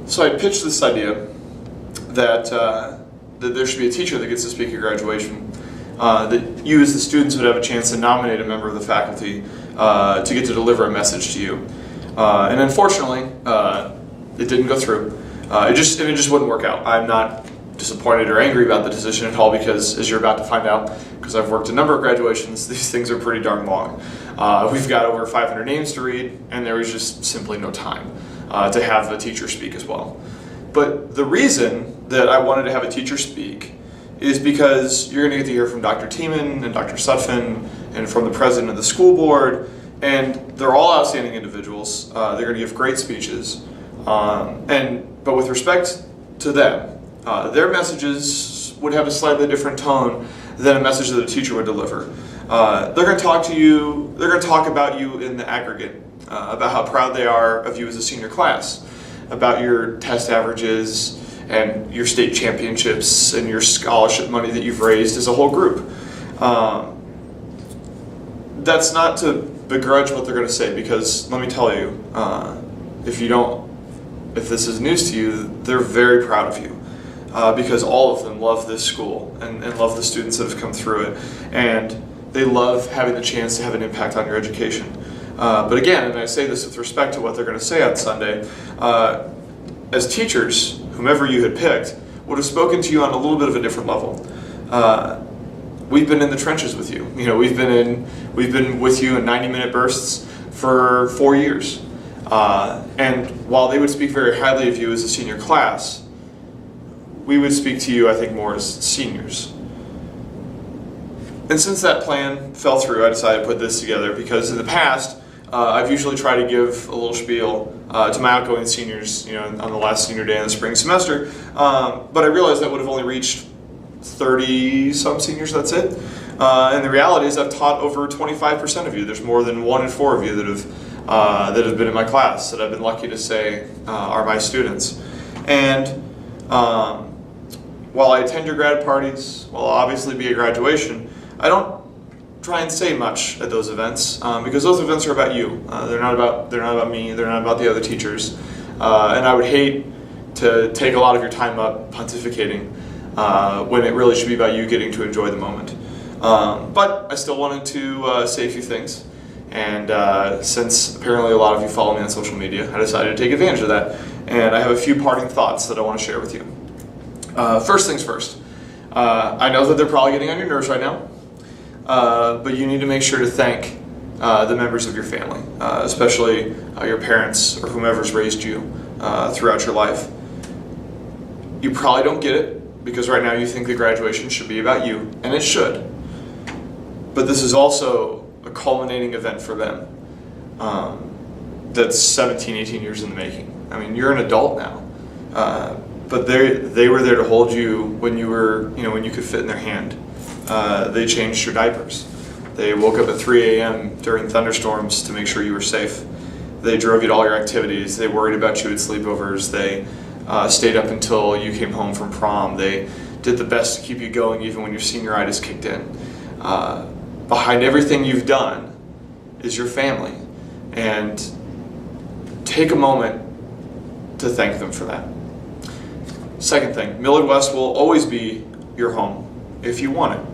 So I pitched this idea that there should be a teacher that gets to speak at graduation, that you as the students would have a chance to nominate a member of the faculty to get to deliver a message to you. And unfortunately, it didn't go through. It just wouldn't work out. I'm not disappointed or angry about the decision at all because, as you're about to find out, because I've worked a number of graduations, these things are pretty darn long. We've got over 500 names to read, and there was just simply no time to have a teacher speak as well. But the reason that I wanted to have a teacher speak is because you're going to get to hear from Dr. Tiemann and Dr. Sutphin and from the president of the school board, and they're all outstanding individuals. They're going to give great speeches, but with respect to them, their messages would have a slightly different tone than a message that a teacher would deliver. They're going to talk to you, they're going to talk about you in the aggregate, about how proud they are of you as a senior class, about your test averages and your state championships and your scholarship money that you've raised as a whole group. That's not to begrudge what they're going to say, because let me tell you, if this is news to you, they're very proud of you. Because all of them love this school and love the students that have come through it, and they love having the chance to have an impact on your education. But again, and I say this with respect to what they're going to say on Sunday, as teachers, whomever you had picked would have spoken to you on a little bit of a different level. We've been in the trenches with you. We've been with you in 90-minute bursts for 4 years. And while they would speak very highly of you as a senior class, we would speak to you, I think, more as seniors. And since that plan fell through, I decided to put this together because in the past, I've usually tried to give a little spiel to my outgoing seniors, on the last senior day of the spring semester, but I realized that would have only reached 30-some seniors, that's it. And the reality is I've taught over 25% of you. There's more than 1 in 4 of you that have been in my class that I've been lucky to say are my students. And while I attend your grad parties, while I'll obviously be at graduation, I don't try and say much at those events because those events are about you. They're not about me. They're not about the other teachers. And I would hate to take a lot of your time up pontificating when it really should be about you getting to enjoy the moment. But I still wanted to say a few things. And since apparently a lot of you follow me on social media, I decided to take advantage of that. And I have a few parting thoughts that I want to share with you. First things first, I know that they're probably getting on your nerves right now, but you need to make sure to thank the members of your family, especially your parents or whomever's raised you throughout your life. You probably don't get it because right now you think the graduation should be about you, and it should. But this is also a culminating event for them that's 17, 18 years in the making. I mean, you're an adult now. But they were there to hold you when you were, when you could fit in their hand. They changed your diapers. They woke up at 3 a.m. during thunderstorms to make sure you were safe. They drove you to all your activities. They worried about you at sleepovers. They stayed up until you came home from prom. They did the best to keep you going even when your senioritis kicked in. Behind everything you've done is your family. And take a moment to thank them for that. Second thing, Millard West will always be your home if you want it.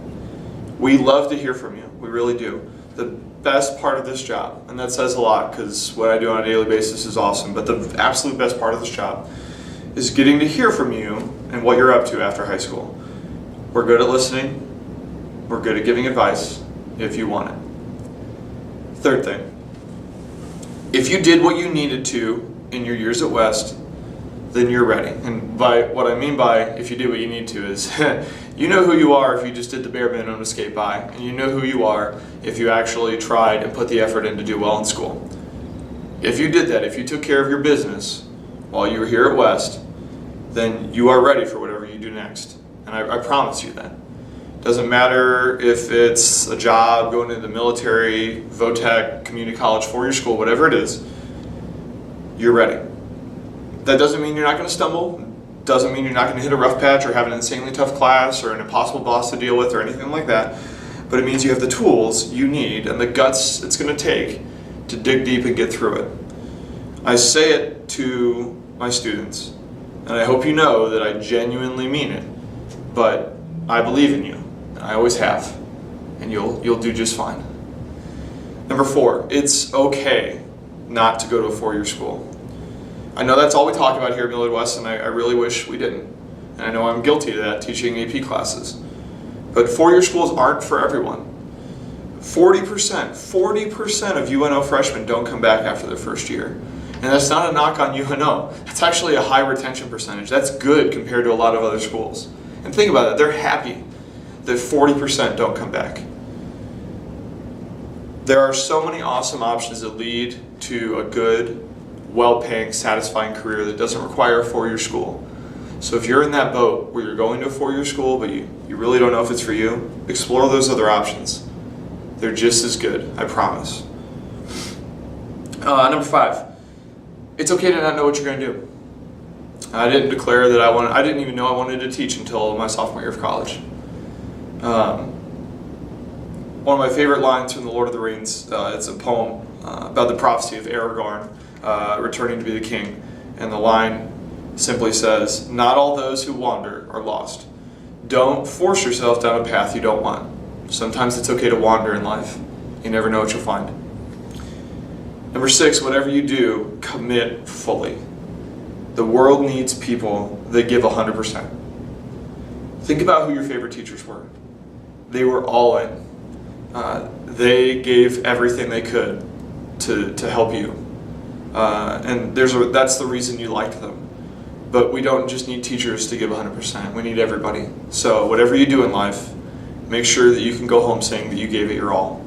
We love to hear from you. We really do. The best part of this job, and that says a lot because what I do on a daily basis is awesome, but the absolute best part of this job is getting to hear from you and what you're up to after high school. We're good at listening. We're good at giving advice if you want it. Third thing, if you did what you needed to in your years at West, then you're ready. And by what I mean by if you did what you need to is you know who you are if you just did the bare minimum to skate by, and you know who you are if you actually tried and put the effort in to do well in school. If you did that, if you took care of your business while you were here at West, then you are ready for whatever you do next. And I promise you that. Doesn't matter if it's a job, going into the military, VOTEC, community college, four-year school, whatever it is, you're ready. That doesn't mean you're not going to stumble, doesn't mean you're not going to hit a rough patch or have an insanely tough class or an impossible boss to deal with or anything like that, but it means you have the tools you need and the guts it's going to take to dig deep and get through it. I say it to my students And I hope you know that I genuinely mean it. But I believe in you. And I always have. And you'll do just fine. Number 4, it's okay not to go to a 4-year school. I know that's all we talk about here at Millard West, and I really wish we didn't. And I know I'm guilty of that, teaching AP classes. But 4-year schools aren't for everyone. 40% of UNO freshmen don't come back after their first year. And that's not a knock on UNO. That's actually a high retention percentage. That's good compared to a lot of other schools. And think about it, they're happy that 40% don't come back. There are so many awesome options that lead to a good, well-paying, satisfying career that doesn't require a 4-year school. So if you're in that boat where you're going to a 4-year school but you really don't know if it's for you, explore those other options. They're just as good, I promise. Number 5, it's okay to not know what you're going to do. I didn't declare that I didn't even know I wanted to teach until my sophomore year of college. One of my favorite lines from The Lord of the Rings, it's a poem about the prophecy of Aragorn returning to be the king. And the line simply says, "Not all those who wander are lost. Don't force yourself down a path you don't want. Sometimes it's okay to wander in life. You never know what you'll find." Number 6, whatever you do, commit fully. The world needs people that give 100%. Think about who your favorite teachers were. They were all in. They gave everything they could to help you. And that's the reason you liked them. But we don't just need teachers to give 100%. We need everybody. So whatever you do in life, make sure that you can go home saying that you gave it your all.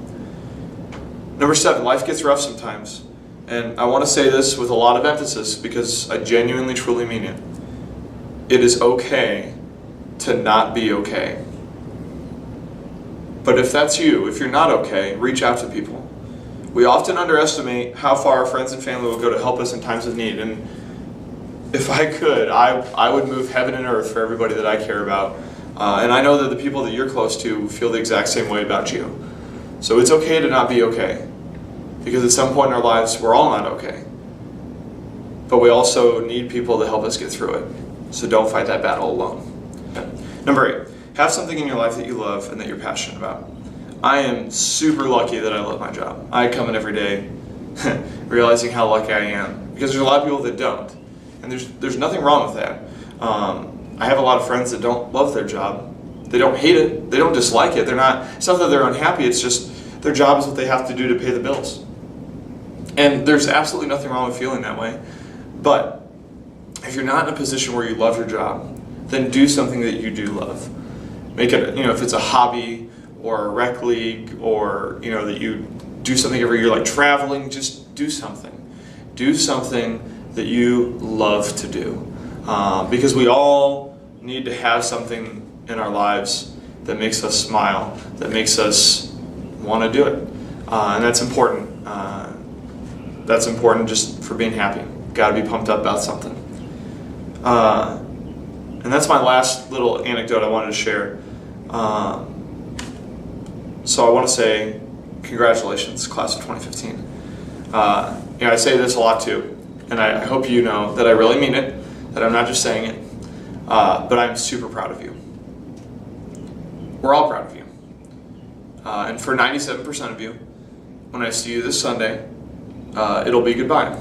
Number 7, life gets rough sometimes. And I want to say this with a lot of emphasis because I genuinely, truly mean it. It is okay to not be okay. But if that's you, if you're not okay, reach out to people. We often underestimate how far our friends and family will go to help us in times of need. And if I could, I would move heaven and earth for everybody that I care about. And I know that the people that you're close to feel the exact same way about you. So it's okay to not be okay. Because at some point in our lives, we're all not okay. But we also need people to help us get through it. So don't fight that battle alone. Number 8, have something in your life that you love and that you're passionate about. I am super lucky that I love my job. I come in every day realizing how lucky I am. Because there's a lot of people that don't. And there's nothing wrong with that. I have a lot of friends that don't love their job. They don't hate it. They don't dislike it. It's not that they're unhappy. It's just their job is what they have to do to pay the bills. And there's absolutely nothing wrong with feeling that way. But if you're not in a position where you love your job, then do something that you do love. Make it, if it's a hobby or a rec league or, that you do something every year like traveling, just do something. Do something that you love to do. Because we all need to have something in our lives that makes us smile, that makes us want to do it. And that's important. That's important just for being happy. Got to be pumped up about something. And that's my last little anecdote I wanted to share. So I want to say congratulations, class of 2015. I say this a lot too, and I hope you know that I really mean it, that I'm not just saying it, but I'm super proud of you. We're all proud of you. And for 97% of you, when I see you this Sunday, it'll be goodbye,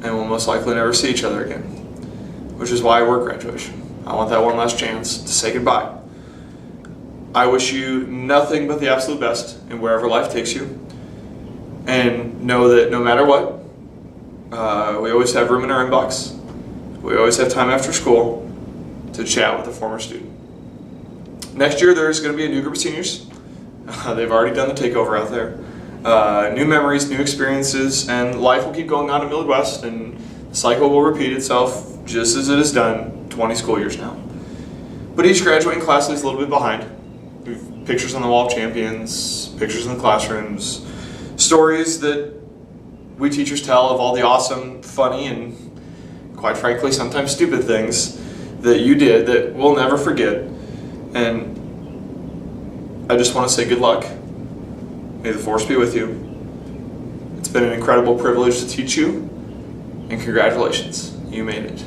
and we'll most likely never see each other again, which is why I work graduation. I want that one last chance to say goodbye. I wish you nothing but the absolute best in wherever life takes you, and know that no matter what, we always have room in our inbox. We always have time after school to chat with a former student. Next year there's going to be a new group of seniors. They've already done the takeover out there. New memories, new experiences, and life will keep going on at Millard West, and the cycle will repeat itself just as it has done 20 school years now. But each graduating class is a little bit behind. We have pictures on the wall of champions, pictures in the classrooms, stories that we teachers tell of all the awesome, funny, and quite frankly, sometimes stupid things that you did that we'll never forget. And I just want to say good luck. May the force be with you. It's been an incredible privilege to teach you, and congratulations, you made it.